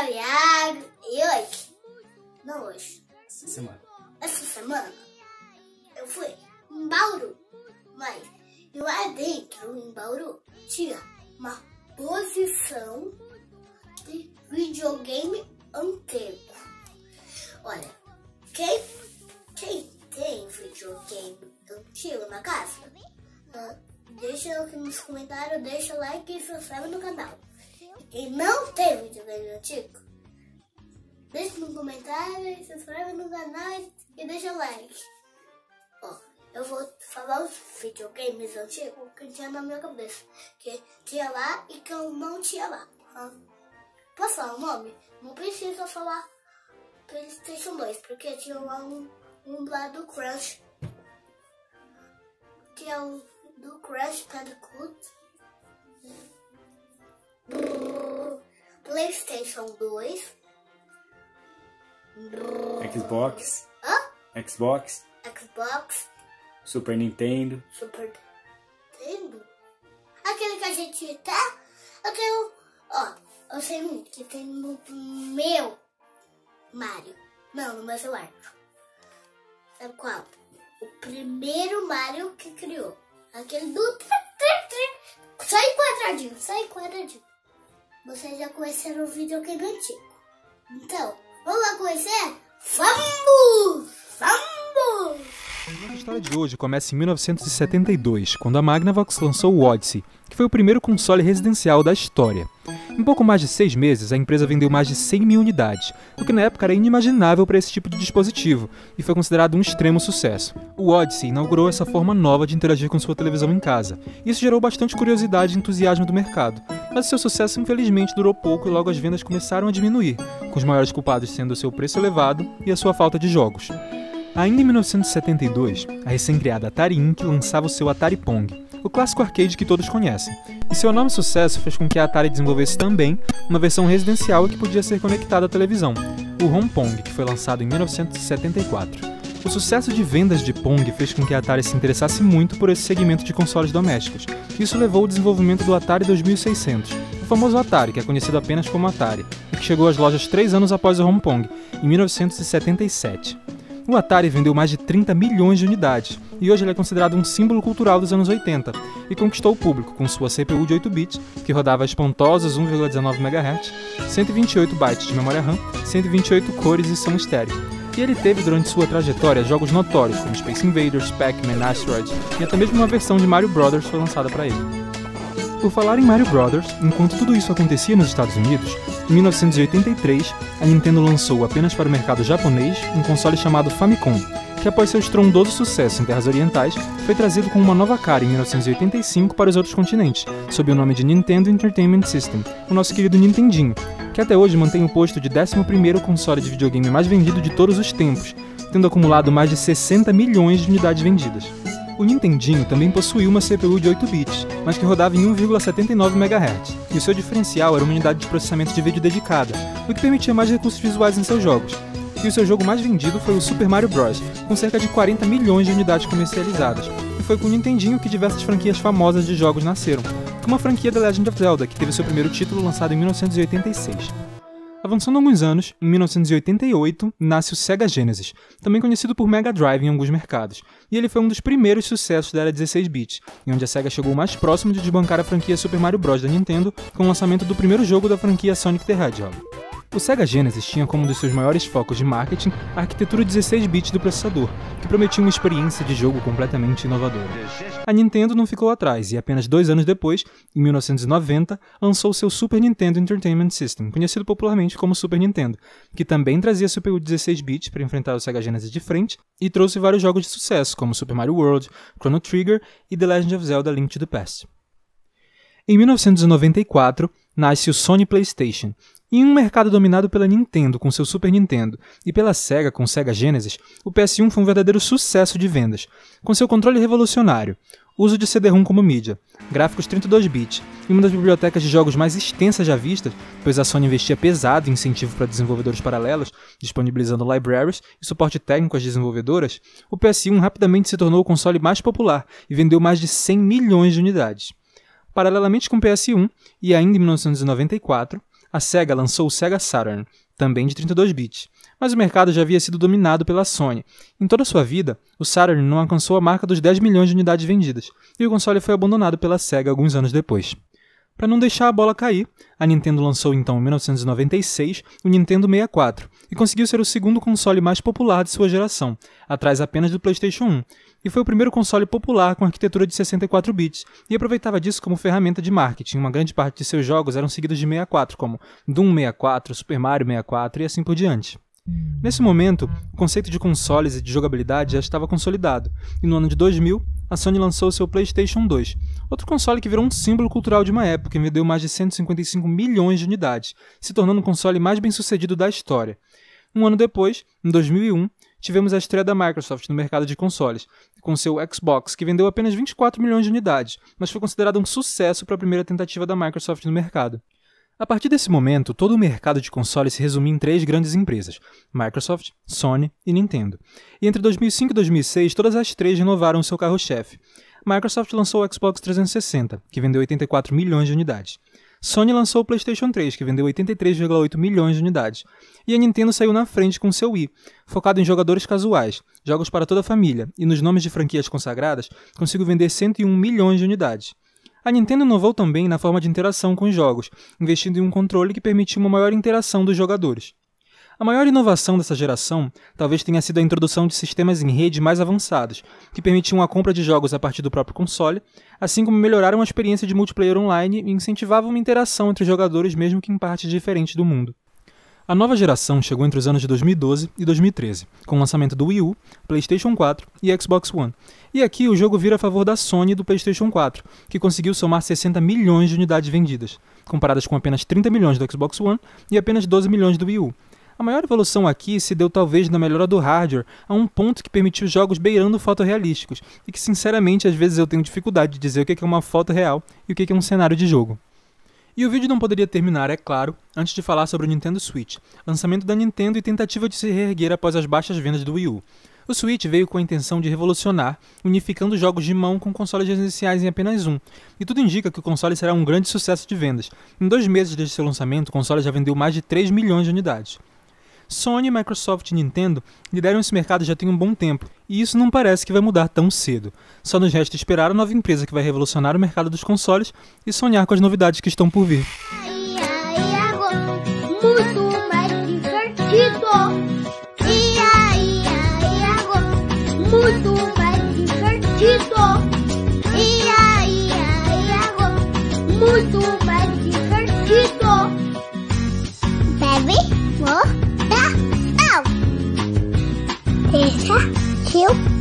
é o Iago e hoje, não hoje, essa semana eu fui em Bauru, mas lá dentro em Bauru tinha uma posição de videogame antigo. Olha, quem tem videogame antigo na casa, deixa aqui nos comentários, deixa o like e se inscreve no canal. Quem não tem videogame antigo, deixa no comentário, se inscreve no canal e deixa o like. Ó, eu vou falar os videogames antigos que tinha na minha cabeça, que tinha lá e que eu não tinha lá. Posso falar o nome? Não precisa falar PlayStation 2, porque tinha lá um lá do Crash, que é o do Crash Bandicoot. PlayStation 2. Xbox. Xbox. Super Nintendo. Aquele que a gente tá. Aquele, ó, eu sei muito que tem no meu Mario. Não, no meu celular. Sabe qual? O primeiro Mario que criou. Aquele do sai quadradinho. Vocês já conheceram o videogame antigo. Então, vamos lá conhecer? Vamos! A história de hoje começa em 1972, quando a Magnavox lançou o Odyssey, que foi o primeiro console residencial da história. Em pouco mais de 6 meses, a empresa vendeu mais de 100 mil unidades, o que na época era inimaginável para esse tipo de dispositivo, e foi considerado um extremo sucesso. O Odyssey inaugurou essa forma nova de interagir com sua televisão em casa. Isso gerou bastante curiosidade e entusiasmo do mercado, mas seu sucesso infelizmente durou pouco e logo as vendas começaram a diminuir, com os maiores culpados sendo o seu preço elevado e a sua falta de jogos. Ainda em 1972, a recém-criada Atari Inc. lançava o seu Atari Pong, o clássico arcade que todos conhecem, e seu enorme sucesso fez com que a Atari desenvolvesse também uma versão residencial que podia ser conectada à televisão, o Home Pong, que foi lançado em 1974. O sucesso de vendas de Pong fez com que a Atari se interessasse muito por esse segmento de consoles domésticos. Isso levou ao desenvolvimento do Atari 2600, o famoso Atari, que é conhecido apenas como Atari, e que chegou às lojas 3 anos após o Home Pong, em 1977. O Atari vendeu mais de 30 milhões de unidades, e hoje ele é considerado um símbolo cultural dos anos 80, e conquistou o público com sua CPU de 8 bits, que rodava a espantosos 1,19 MHz, 128 bytes de memória RAM, 128 cores e som estéreo. E ele teve durante sua trajetória jogos notórios como Space Invaders, Pac-Man, Asteroids, e até mesmo uma versão de Mario Bros. Foi lançada para ele. Por falar em Mario Bros., enquanto tudo isso acontecia nos Estados Unidos, em 1983, a Nintendo lançou apenas para o mercado japonês um console chamado Famicom, que após seu estrondoso sucesso em terras orientais, foi trazido com uma nova cara em 1985 para os outros continentes, sob o nome de Nintendo Entertainment System, o nosso querido Nintendinho, que até hoje mantém o posto de 11º console de videogame mais vendido de todos os tempos, tendo acumulado mais de 60 milhões de unidades vendidas. O Nintendinho também possuía uma CPU de 8 bits, mas que rodava em 1,79 MHz, e o seu diferencial era uma unidade de processamento de vídeo dedicada, o que permitia mais recursos visuais em seus jogos. E o seu jogo mais vendido foi o Super Mario Bros., com cerca de 40 milhões de unidades comercializadas, e foi com o Nintendinho que diversas franquias famosas de jogos nasceram, como a franquia The Legend of Zelda, que teve seu primeiro título lançado em 1986. Avançando alguns anos, em 1988, nasce o Sega Genesis, também conhecido por Mega Drive em alguns mercados, e ele foi um dos primeiros sucessos da era 16-bit, em onde a Sega chegou mais próximo de desbancar a franquia Super Mario Bros. Da Nintendo com o lançamento do primeiro jogo da franquia Sonic the Hedgehog. O Sega Genesis tinha como um dos seus maiores focos de marketing a arquitetura 16-bit do processador, que prometia uma experiência de jogo completamente inovadora. A Nintendo não ficou atrás e apenas 2 anos depois, em 1990, lançou seu Super Nintendo Entertainment System, conhecido popularmente como Super Nintendo, que também trazia CPU 16-bit para enfrentar o Sega Genesis de frente e trouxe vários jogos de sucesso, como Super Mario World, Chrono Trigger e The Legend of Zelda: Link to the Past. Em 1994, nasce o Sony PlayStation. Em um mercado dominado pela Nintendo com seu Super Nintendo e pela Sega com o Sega Genesis, o PS1 foi um verdadeiro sucesso de vendas. Com seu controle revolucionário, uso de CD-ROM como mídia, gráficos 32-bit e uma das bibliotecas de jogos mais extensas já vistas, pois a Sony investia pesado em incentivo para desenvolvedores paralelos, disponibilizando libraries e suporte técnico às desenvolvedoras, o PS1 rapidamente se tornou o console mais popular e vendeu mais de 100 milhões de unidades. Paralelamente com o PS1, e ainda em 1994, a Sega lançou o Sega Saturn, também de 32 bits, mas o mercado já havia sido dominado pela Sony. Em toda a sua vida, o Saturn não alcançou a marca dos 10 milhões de unidades vendidas, e o console foi abandonado pela Sega alguns anos depois. Para não deixar a bola cair, a Nintendo lançou então em 1996 o Nintendo 64 e conseguiu ser o segundo console mais popular de sua geração, atrás apenas do PlayStation 1, e foi o primeiro console popular com arquitetura de 64 bits e aproveitava disso como ferramenta de marketing. Uma grande parte de seus jogos eram seguidos de 64, como Doom 64, Super Mario 64 e assim por diante. Nesse momento, o conceito de consoles e de jogabilidade já estava consolidado, e no ano de 2000, a Sony lançou seu PlayStation 2, outro console que virou um símbolo cultural de uma época e vendeu mais de 155 milhões de unidades, se tornando o console mais bem-sucedido da história. Um ano depois, em 2001, tivemos a estreia da Microsoft no mercado de consoles, com seu Xbox, que vendeu apenas 24 milhões de unidades, mas foi considerado um sucesso para a primeira tentativa da Microsoft no mercado. A partir desse momento, todo o mercado de consoles se resumia em 3 grandes empresas, Microsoft, Sony e Nintendo. E entre 2005 e 2006, todas as 3 renovaram seu carro-chefe. Microsoft lançou o Xbox 360, que vendeu 84 milhões de unidades. Sony lançou o PlayStation 3, que vendeu 83,8 milhões de unidades. E a Nintendo saiu na frente com seu Wii, focado em jogadores casuais, jogos para toda a família, e nos nomes de franquias consagradas, conseguiu vender 101 milhões de unidades. A Nintendo inovou também na forma de interação com os jogos, investindo em um controle que permitia uma maior interação dos jogadores. A maior inovação dessa geração talvez tenha sido a introdução de sistemas em rede mais avançados, que permitiam a compra de jogos a partir do próprio console, assim como melhoraram a experiência de multiplayer online e incentivavam uma interação entre jogadores mesmo que em partes diferentes do mundo. A nova geração chegou entre os anos de 2012 e 2013, com o lançamento do Wii U, PlayStation 4 e Xbox One. E aqui o jogo vira a favor da Sony e do PlayStation 4, que conseguiu somar 60 milhões de unidades vendidas, comparadas com apenas 30 milhões do Xbox One e apenas 12 milhões do Wii U. A maior evolução aqui se deu talvez na melhora do hardware, a um ponto que permitiu jogos beirando fotorrealísticos, e que sinceramente às vezes eu tenho dificuldade de dizer o que é uma foto real e o que é um cenário de jogo. E o vídeo não poderia terminar, é claro, antes de falar sobre o Nintendo Switch, lançamento da Nintendo e tentativa de se reerguer após as baixas vendas do Wii U. O Switch veio com a intenção de revolucionar, unificando jogos de mão com consoles residenciais em apenas um, e tudo indica que o console será um grande sucesso de vendas. Em 2 meses desde seu lançamento, o console já vendeu mais de 3 milhões de unidades. Sony, Microsoft e Nintendo lideram esse mercado já tem um bom tempo, e isso não parece que vai mudar tão cedo. Só nos resta esperar a nova empresa que vai revolucionar o mercado dos consoles e sonhar com as novidades que estão por vir. Muito mais divertido. Muito mais divertido. Muito mais divertido. Bebe, vou. Deixa eu